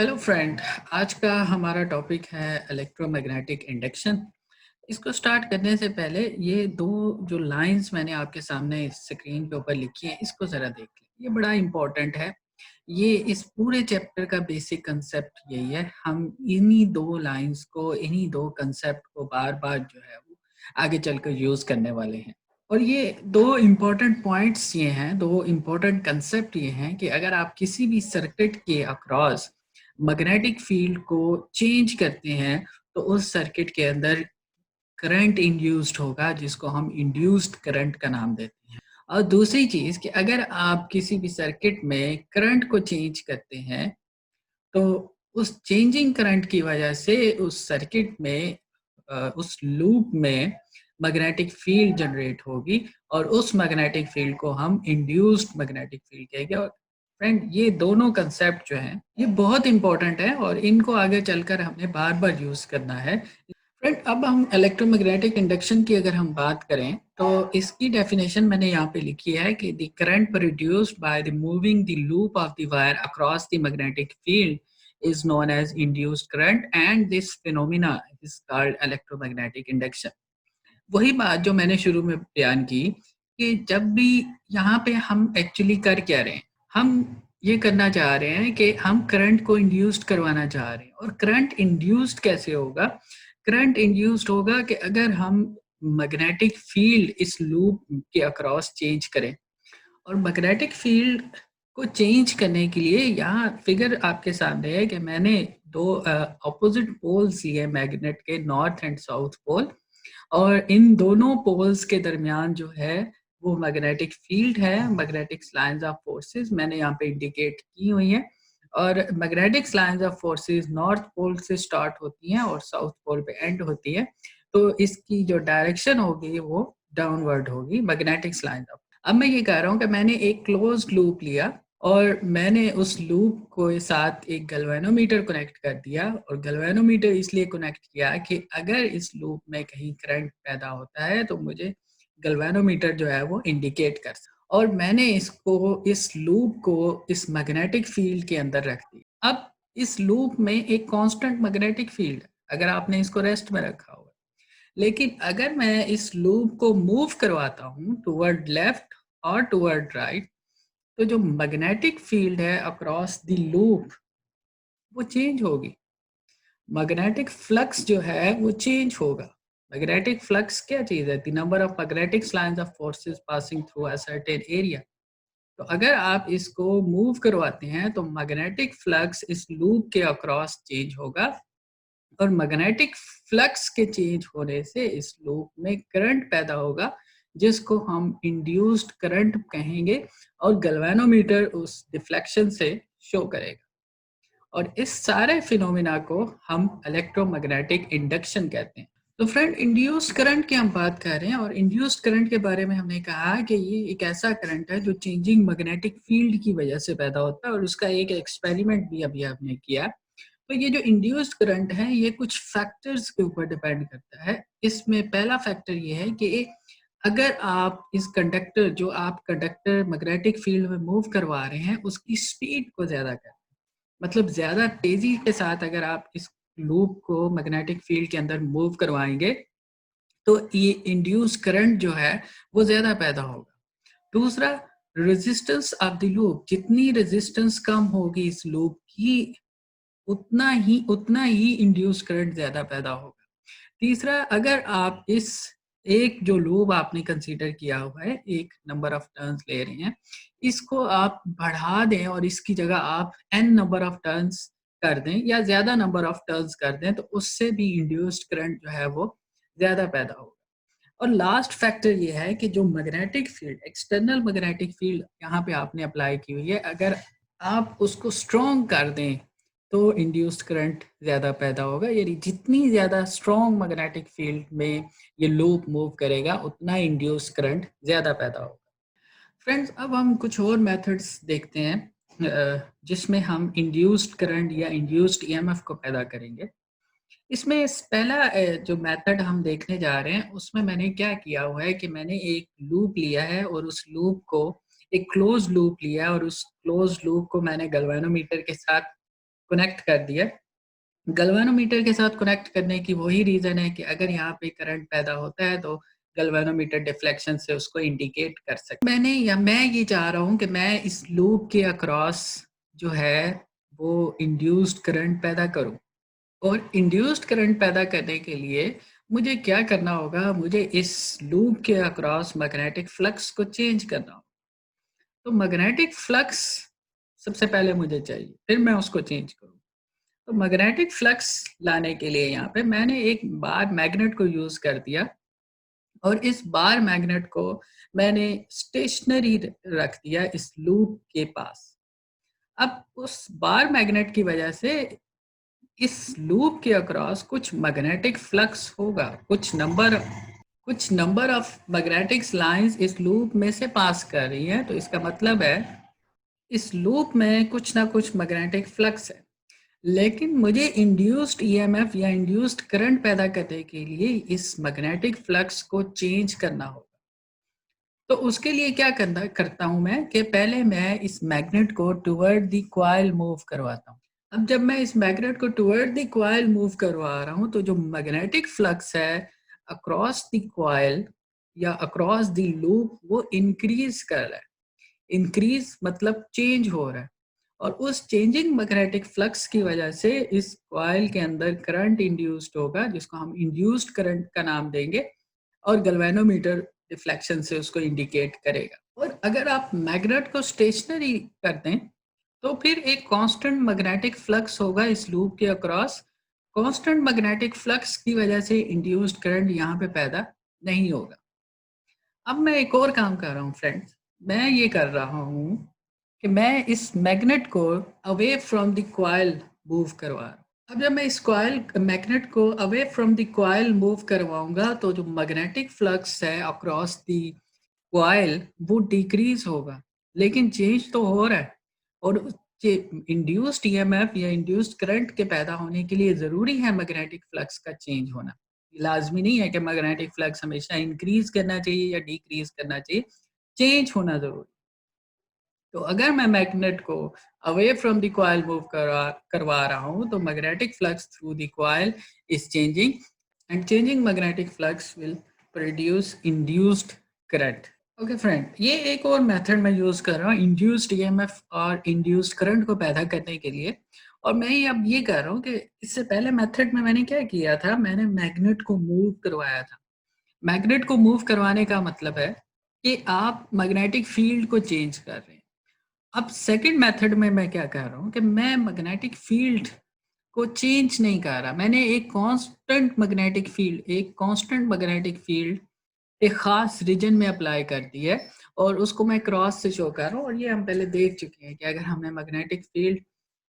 Hello friend. आज का हमारा टॉपिक है इलेक्ट्रोमैग्नेटिक इंडक्शन। इसको स्टार्ट करने से पहले ये दो जो लाइंस मैंने आपके सामने स्क्रीन के ऊपर लिखी है इसको ज़रा देख लें। ये बड़ा इम्पोर्टेंट है। ये इस पूरे चैप्टर का बेसिक कंसेप्ट यही है। हम इन्हीं दो लाइंस को, इन्हीं दो कंसेप्ट को बार बार जो है वो आगे चलकर यूज़ करने वाले हैं। और ये दो इम्पोर्टेंट पॉइंट्स ये हैं, दो इम्पोर्टेंट कंसेप्ट ये हैं कि अगर आप किसी भी सर्किट के अक्रॉस मैग्नेटिक फील्ड को चेंज करते हैं तो उस सर्किट के अंदर करंट इंड्यूस्ड होगा, जिसको हम इंड्यूस्ड करंट का नाम देते हैं। और दूसरी चीज कि अगर आप किसी भी सर्किट में करंट को चेंज करते हैं तो उस चेंजिंग करंट की वजह से उस सर्किट में उस लूप में मैग्नेटिक फील्ड जनरेट होगी और उस मैग्नेटिक फील्ड को हम इंड्यूस्ड मैग्नेटिक फील्ड कहेंगे। और फ्रेंड, ये दोनों कंसेप्ट जो हैं ये बहुत इंपॉर्टेंट है और इनको आगे चलकर हमने बार बार यूज करना है। फ्रेंड, अब हम इलेक्ट्रोमैग्नेटिक इंडक्शन की अगर हम बात करें तो इसकी डेफिनेशन मैंने यहाँ पे लिखी है कि the current produced by the moving the loop of the wire across the magnetic field is known as induced current and this phenomena is called electromagnetic induction। वही बात जो मैंने शुरू में बयान की कि जब भी यहाँ पे हम एक्चुअली कर क्या रहे हैं, हम ये करना चाह रहे हैं कि हम करंट को इंड्यूस्ड करवाना चाह रहे हैं। और करंट इंड्यूस्ड कैसे होगा? करंट इंड्यूस्ड होगा कि अगर हम मैग्नेटिक फील्ड इस लूप के अक्रॉस चेंज करें। और मैग्नेटिक फील्ड को चेंज करने के लिए यहाँ फिगर आपके सामने है कि मैंने दो ऑपोजिट पोल्स लिए मैग्नेट के, नॉर्थ एंड साउथ पोल। और इन दोनों पोल्स के दरमियान जो है वो मैग्नेटिक फील्ड है, मैग्नेटिक लाइंस ऑफ फोर्सेस मैंने यहाँ पे इंडिकेट की हुई है। और magnetic lines of forces north pole से स्टार्ट होती हैं और साउथ पोल पे एंड होती है। तो इसकी जो डायरेक्शन होगी वो डाउनवर्ड होगी, मैग्नेटिक लाइंस ऑफ। अब मैं ये कह रहा हूँ कि मैंने एक क्लोज्ड लूप लिया और मैंने उस लूप को साथ एक गैल्वेनोमीटर कनेक्ट कर दिया। और गैल्वेनोमीटर इसलिए कनेक्ट किया कि अगर इस लूप में कहीं करंट पैदा होता है तो मुझे गैल्वेनोमीटर जो है वो इंडिकेट कर सकता। और मैंने इस लूप को इस मैग्नेटिक फील्ड के अंदर रख दिया। अब इस लूप में एक कांस्टेंट मैग्नेटिक फील्ड है अगर आपने इसको रेस्ट में रखा हुआ। लेकिन अगर मैं इस लूप को मूव करवाता हूँ टुवर्ड लेफ्ट और टुवर्ड राइट तो जो मैग्नेटिक फील्ड है अक्रॉस द लूप वो चेंज होगी। मैग्नेटिक फ्लक्स जो है वो चेंज होगा। मैग्नेटिक फ्लक्स क्या चीज है? The number of magnetic lines of forces passing through a certain area. तो अगर आप इसको मूव करवाते हैं तो मैग्नेटिक फ्लक्स इस लूप के अक्रॉस चेंज होगा। और मैग्नेटिक फ्लक्स के चेंज होने से इस लूप में करंट पैदा होगा, जिसको हम इंड्यूस्ड करंट कहेंगे। और गैल्वेनोमीटर उस डिफ्लेक्शन से शो करेगा। और इस सारे फिनोमिना को हम इलेक्ट्रोमैग्नेटिक इंडक्शन कहते हैं। तो फ्रेंड, इंड्यूस्ड करंट की हम बात कर रहे हैं और इंड्यूस्ड करंट के बारे में हमने कहा कि ये एक ऐसा करंट है जो चेंजिंग मैग्नेटिक फील्ड की वजह से पैदा होता है। और उसका एक एक्सपेरिमेंट भी अभी आपने किया। तो ये जो इंड्यूस्ड करंट है ये कुछ फैक्टर्स के ऊपर डिपेंड करता है। इसमें पहला फैक्टर ये है कि अगर आप इस कंडक्टर, जो आप कंडक्टर मैग्नेटिक फील्ड में मूव करवा रहे हैं, उसकी स्पीड को ज्यादा कर, मतलब ज्यादा तेजी के साथ अगर आप इस लूप को मैग्नेटिक फील्ड के अंदर मूव करवाएंगे तो ये इंड्यूस करंट जो है वो ज्यादा पैदा होगा। दूसरा, रेजिस्टेंस ऑफ द लूप, जितनी रेजिस्टेंस कम होगी इस लूप की उतना ही इंड्यूस करंट ज्यादा पैदा होगा। तीसरा, अगर आप इस एक जो लूप आपने कंसीडर किया हुआ है, एक नंबर ऑफ टर्न्स ले रहे हैं, इसको आप बढ़ा दें और इसकी जगह आप n नंबर ऑफ टर्न्स कर दें या ज्यादा नंबर ऑफ टर्न्स कर दें तो उससे भी इंड्यूस्ड करंट जो है वो ज्यादा पैदा होगा। और लास्ट फैक्टर ये है कि जो magnetic field, external magnetic field यहाँ पे आपने अप्लाई की हुई है, अगर आप उसको स्ट्रॉन्ग कर दें तो इंड्यूस्ड करंट ज़्यादा पैदा होगा। यानी जितनी ज़्यादा स्ट्रॉन्ग मैग्नेटिक फील्ड में ये लूप मूव करेगा उतना इंड्यूस्ड करंट ज़्यादा पैदा होगा। फ्रेंड्स, अब हम कुछ और मेथड्स देखते हैं जिसमें हम इंड्यूस्ड करंट या इंड्यूस्ड ईएमएफ को पैदा करेंगे। इसमें पहला जो मेथड हम देखने जा रहे हैं उसमें मैंने क्या किया हुआ है कि मैंने एक लूप लिया है और उस लूप को एक क्लोज लूप लिया है और उस क्लोज लूप को मैंने गैल्वेनोमीटर के साथ कनेक्ट कर दिया। गैल्वेनोमीटर के साथ कनेक्ट करने की वही रीज़न है कि अगर यहाँ पे करंट पैदा होता है तो गैल्वेनोमीटर डिफ्लेक्शन से उसको इंडिकेट कर सकते। मैं ये चाह रहा हूँ कि मैं इस लूप के अक्रॉस जो है वो इंड्यूस्ड करंट पैदा करूँ, और इंड्यूस्ड करंट पैदा करने के लिए मुझे क्या करना होगा, मुझे इस लूप के अक्रॉस मैग्नेटिक फ्लक्स को चेंज करना होगा। तो मैग्नेटिक फ्लक्स सबसे पहले मुझे चाहिए, फिर मैं उसको चेंज करूँ। तो मैग्नेटिक फ्लक्स लाने के लिए यहाँ पे मैंने एक बार मैग्नेट को यूज़ कर दिया, और इस बार मैग्नेट को मैंने स्टेशनरी रख दिया इस लूप के पास। अब उस बार मैग्नेट की वजह से इस लूप के अक्रॉस कुछ मैग्नेटिक फ्लक्स होगा, कुछ नंबर ऑफ मैग्नेटिक्स लाइंस इस लूप में से पास कर रही हैं। तो इसका मतलब है इस लूप में कुछ ना कुछ मैग्नेटिक फ्लक्स है। लेकिन मुझे इंड्यूस्ड ईएमएफ या इंड्यूस्ड करंट पैदा करने के लिए इस मैग्नेटिक फ्लक्स को चेंज करना होगा। तो उसके लिए क्या करना करता हूं मैं कि पहले मैं इस मैग्नेट को टुवर्ड द कॉइल मूव करवाता हूं। अब जब मैं इस मैग्नेट को टुवर्ड द कॉइल मूव करवा रहा हूं तो जो मैग्नेटिक फ्लक्स है अक्रॉस द कॉइल या अक्रॉस द लूप वो इंक्रीज कर रहा है। इंक्रीज मतलब चेंज हो रहा है, और उस चेंजिंग मैग्नेटिक फ्लक्स की वजह से इस कॉइल के अंदर करंट इंड्यूस्ड होगा, जिसको हम इंड्यूस्ड करंट का नाम देंगे, और गैल्वेनोमीटर डिफ्लेक्शन से उसको इंडिकेट करेगा। और अगर आप मैग्नेट को स्टेशनरी कर दें तो फिर एक कांस्टेंट मैग्नेटिक फ्लक्स होगा इस लूप के अक्रॉस। कांस्टेंट मैग्नेटिक फ्लक्स की वजह से इंड्यूस्ड करंट यहाँ पे पैदा नहीं होगा। अब मैं एक और काम कर रहा हूँ फ्रेंड्स, मैं ये कर रहा हूँ कि मैं इस मैग्नेट को away from the coil move करवा रहा हूँ। अब जब मैं इस कॉइल मैग्नेट को away from the coil move करवाऊंगा तो जो मैग्नेटिक फ्लक्स है अक्रॉस द कॉइल वो डिक्रीज होगा, लेकिन चेंज तो हो रहा है। और इंड्यूस्ड ईएमएफ या इंड्यूस्ड करंट के पैदा होने के लिए ज़रूरी है मैग्नेटिक फ्लक्स का चेंज होना। लाजमी नहीं है कि मैग्नेटिक फ्लक्स हमेशा इंक्रीज करना चाहिए या डिक्रीज करना चाहिए, चेंज होना जरूरी। तो अगर मैं मैग्नेट को away from the coil move करवा रहा हूँ तो magnetic flux through the coil is changing, and changing magnetic flux will produce induced current. Okay friend, ये एक और मेथड मैं यूज़ कर रहा हूँ इंड्यूस्ड ईएमएफ और इंड्यूस्ड करंट को पैदा करने के लिए। और मैं ये अब ये कर रहा हूँ कि इससे पहले मेथड में मैंने क्या किया था, मैंने मैग्नेट को मूव करवाया था। मैग्नेट को मूव करवाने का मतलब है कि आप मैग्नेटिक फील्ड को चेंज कर रहे हैं। अब सेकंड मेथड में मैं क्या कर रहा हूँ कि मैं मैग्नेटिक फील्ड को चेंज नहीं कर रहा, मैंने एक कांस्टेंट मैग्नेटिक फील्ड एक खास रीजन में अप्लाई कर दी है, और उसको मैं क्रॉस से शो कर रहा हूँ। और ये हम पहले देख चुके हैं कि अगर हमें मैग्नेटिक फील्ड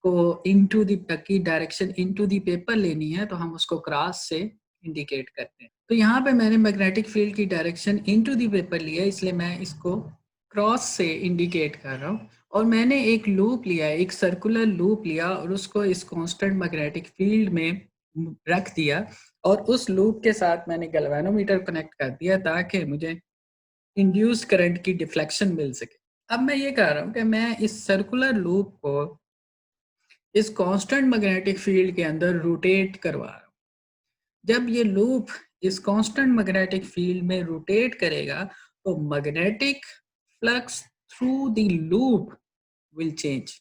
को into the key direction into the paper लेनी है तो हम उसको क्रॉस से इंडिकेट करते हैं। तो यहाँ पे मैंने मैग्नेटिक फील्ड की डायरेक्शन इनटू द पेपर लिया, इसलिए मैं इसको क्रॉस से इंडिकेट कर रहा हूँ। और मैंने एक लूप लिया, एक सर्कुलर लूप लिया, और उसको इस कांस्टेंट मैग्नेटिक फील्ड में रख दिया, और उस लूप के साथ मैंने गैल्वेनोमीटर कनेक्ट कर दिया ताकि मुझे इंड्यूस्ड करंट की डिफ्लेक्शन मिल सके। अब मैं ये कह रहा हूँ कि मैं इस सर्कुलर लूप को इस कांस्टेंट मैग्नेटिक फील्ड के अंदर रोटेट करवा रहा हूँ। जब ये लूप इस कांस्टेंट मैग्नेटिक फील्ड में रोटेट करेगा तो magnetic flux through the loop will change.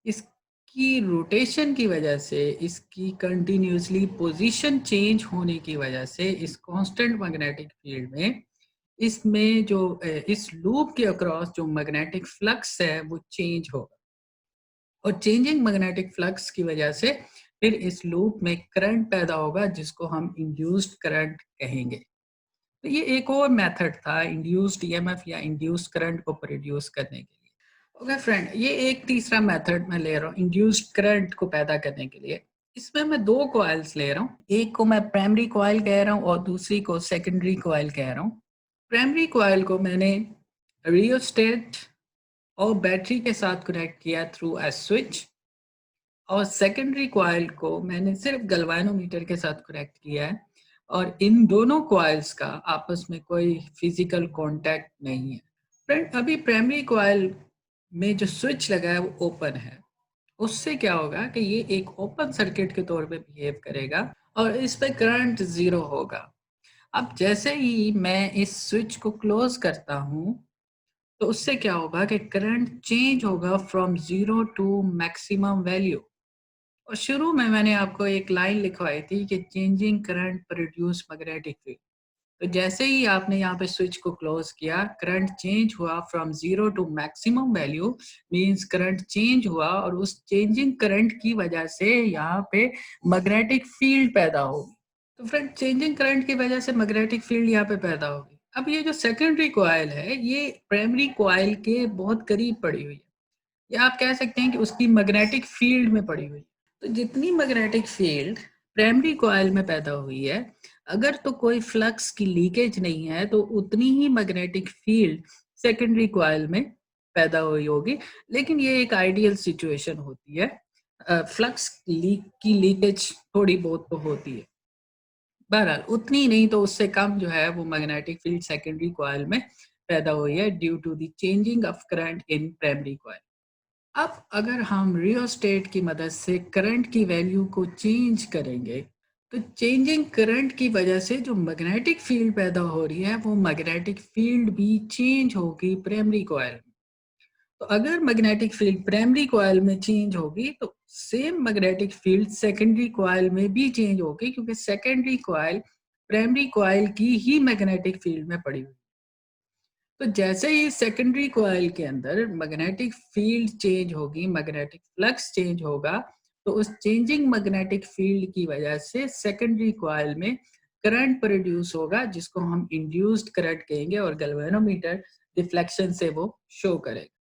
इसकी रोटेशन की वजह से, इसकी कंटिन्यूसली पोजीशन चेंज होने की वजह से इस कांस्टेंट मैग्नेटिक फील्ड में इसमें जो इस लूप के अक्रॉस जो मैग्नेटिक फ्लक्स है वो चेंज होगा, और चेंजिंग मैग्नेटिक फ्लक्स की वजह से फिर इस लूप में करंट पैदा होगा जिसको हम इंड्यूस्ड करंट कहेंगे। तो ये एक और मेथड था इंड्यूस्ड ईएमएफ या इंड्यूस्ड करंट को प्रोड्यूस करने के लिए। ओके फ्रेंड, ये एक तीसरा मेथड मैं ले रहा हूँ इंड्यूस्ड करंट को पैदा करने के लिए। इसमें मैं दो कॉइल्स ले रहा हूँ, एक को मैं प्राइमरी कॉइल कह रहा हूँ और दूसरी को सेकेंडरी कॉइल कह रहा हूँ। प्राइमरी कॉइल को मैंने रियोस्टेट और बैटरी के साथ कनेक्ट किया थ्रू अ स्विच, और सेकेंडरी कॉइल को मैंने सिर्फ गैल्वेनोमीटर के साथ कनेक्ट किया है, और इन दोनों कॉइल्स का आपस में कोई फिजिकल कांटेक्ट नहीं है। फ्रेंड, अभी प्राइमरी कॉइल में जो स्विच लगा है वो ओपन है, उससे क्या होगा कि ये एक ओपन सर्किट के तौर पे बिहेव करेगा और इस पे करंट 0 होगा। अब जैसे ही मैं इस स्विच को क्लोज़ करता हूँ, तो उससे क्या होगा कि करंट चेंज होगा फ्रॉम 0 टू मैक्सिमम वैल्यू। और शुरू में मैंने आपको एक लाइन लिखवाई थी कि changing current produce magnetic field. तो जैसे ही आपने यहाँ पे स्विच को क्लोज किया, करंट चेंज हुआ from 0 to maximum value, means current change हुआ और उस चेंजिंग करंट की वजह से यहाँ पे मैग्नेटिक फील्ड पैदा होगी। तो फ्रेंड, चेंजिंग करंट की वजह से मैग्नेटिक फील्ड यहाँ पे पैदा होगी। अब ये जो सेकेंडरी कॉइल है, ये प्राइमरी कॉइल के बहुत करीब पड़ी हुई है, या आप कह सकते हैं कि उसकी मैग्नेटिक फील्ड में पड़ी हुई है। तो जितनी मैग्नेटिक फील्ड प्राइमरी कॉइल में पैदा हुई है, अगर तो कोई फ्लक्स की लीकेज नहीं है, तो उतनी ही मैग्नेटिक फील्ड सेकेंडरी कॉइल में पैदा हुई होगी। लेकिन ये एक आइडियल सिचुएशन होती है। फ्लक्स लीक की लीकेज थोड़ी बहुत तो होती है, बहरहाल उतनी नहीं तो उससे कम जो है वो मैग्नेटिक फील्ड सेकेंडरी कॉइल में पैदा हुई है due to the changing of current in primary coil. अब अगर हम रियोस्टेट की मदद से करंट की वैल्यू को चेंज करेंगे, तो चेंजिंग करंट की वजह से जो मैग्नेटिक फील्ड पैदा हो रही है, वो मैग्नेटिक फील्ड भी चेंज होगी प्राइमरी कॉइल में। तो अगर मैग्नेटिक फील्ड प्राइमरी कॉइल में चेंज होगी, तो same magnetic field secondary coil में भी चेंज होगी, क्योंकि सेकेंडरी कॉइल प्राइमरी कॉइल की ही मैग्नेटिक फील्ड में पड़ी हुई। तो जैसे ही सेकेंडरी कॉइल के अंदर मैग्नेटिक फील्ड चेंज होगी, मैग्नेटिक फ्लक्स चेंज होगा, तो उस चेंजिंग मैग्नेटिक फील्ड की वजह से सेकेंडरी कॉइल में करंट प्रोड्यूस होगा, जिसको हम इंड्यूस्ड करंट कहेंगे और गैल्वेनोमीटर डिफ्लेक्शन से वो शो करेगा।